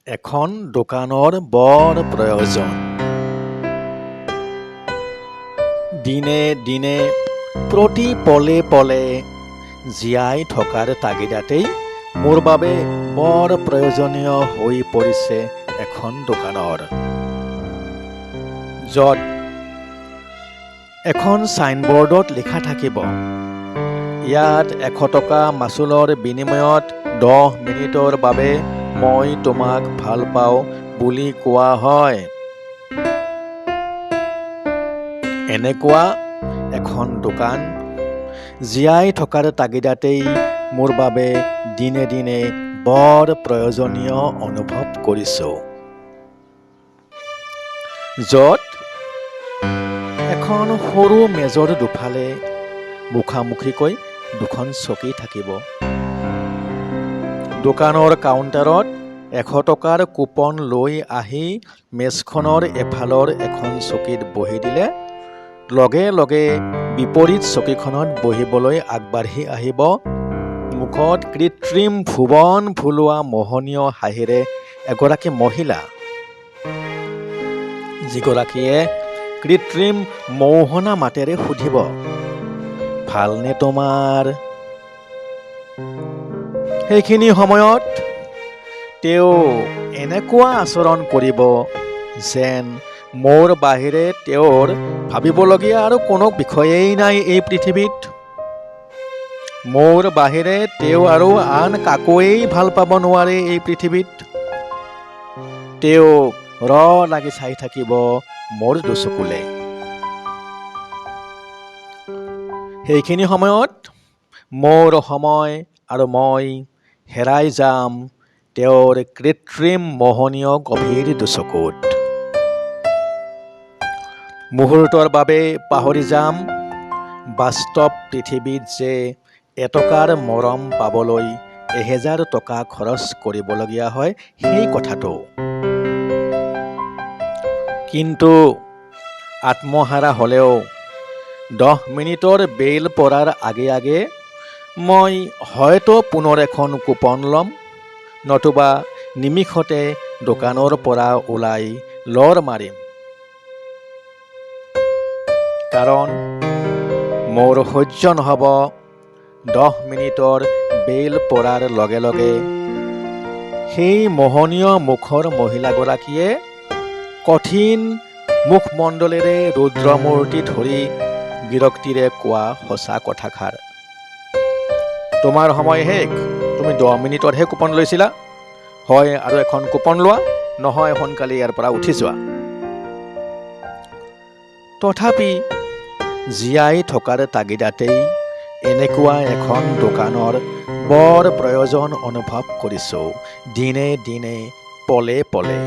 এখন দোকানৰ বৰ প্ৰয়োজন। দিনে দিনে প্ৰতি পলে পলে জীয়াই থকাৰ তাগিদাতেই মোৰ বাবে বৰ প্ৰয়োজনীয় হৈ পৰিছে এখন দোকানৰ, য'ত এখন ছাইনবোৰ্ডত লিখা থাকিব, ইয়াত 100 টকা মাচুলৰ বিনিময়ত 10 মিনিটৰ বাবে মই তোমাক ভাল পাওঁ বুলি কোৱা হয়। এনেকুৱা এখন দোকান জীয়াই থকাৰ তাগিদাতেই মোৰ বাবে দিনে দিনে বৰ প্ৰয়োজনীয় অনুভৱ কৰিছোঁ, য'ত এখন সৰু মেজৰ দুফালে মুখামুখিকৈ দুখন চকী থাকিব। দোকানৰ কাউণ্টাৰত 100 টকাৰ কুপন লৈ আহি মেজখনৰ এফালৰ এখন চকীত বহি দিলে লগে লগে বিপৰীত চকীখনত বহিবলৈ আগবাঢ়ি আহিব মুখত কৃত্ৰিম ভুৱন ফুলোৱা মোহনীয় হাঁহিৰে এগৰাকী মহিলা, যিগৰাকীয়ে কৃত্ৰিম মৌহনা মাতেৰে সুধিব, ভালনে তোমাৰ? সেইখিনি সময়ত তেওঁ এনেকুৱা আচৰণ কৰিব যেন মোৰ বাহিৰে তেওঁৰ ভাবিবলগীয়া আৰু কোনো বিষয়েই নাই এই পৃথিৱীত। মোৰ বাহিৰে তেওঁ আৰু আন কাকোৱেই ভাল পাব নোৱাৰে এই পৃথিৱীত। তেওঁ লাগি চাই থাকিব মোৰ দুচকুলে। সেইখিনি সময়ত মোৰ সময় আৰু মই হেৰাই যাম তেওঁৰ কৃত্ৰিম মোহনীয় গভীৰ দুচকুত। মুহূৰ্তৰ বাবে পাহৰি যাম বাস্তৱ পৃথিৱীত যে এটকাৰ মৰম পাবলৈ 1000 টকা খৰচ কৰিবলগীয়া হয় সেই কথাটো। কিন্তু আত্মহাৰা হ'লেও 10 মিনিটৰ বেল পৰাৰ আগে আগে মই হয়তো পুনৰ এখন কুপন ল'ম, নতুবা নিমিষতে দোকানৰ পৰা ওলাই লৰ মাৰিম। কাৰণ মোৰ সহ্য নহ'ব 10 মিনিটৰ বেল পৰাৰ লগে লগে সেই মোহনীয় মুখৰ মহিলাগৰাকীয়ে কঠিন মুখমণ্ডলেৰে ৰুদ্ৰমূৰ্তি ধৰি বিৰক্তিৰে কোৱা সঁচা কথাষাৰ, তোমাৰ সময় শেষ, তুমি 10 মিনিটতহে কুপন লৈছিলা, হয় আৰু এখন কুপন লোৱা, নহয় সোনকালে ইয়াৰ পৰা উঠি যোৱা। তথাপি জীয়াই থকাৰ তাগিদাতেই এনেকুৱা এখন দোকানৰ বৰ প্ৰয়োজন অনুভৱ কৰিছোঁ দিনে দিনে পলে পলে।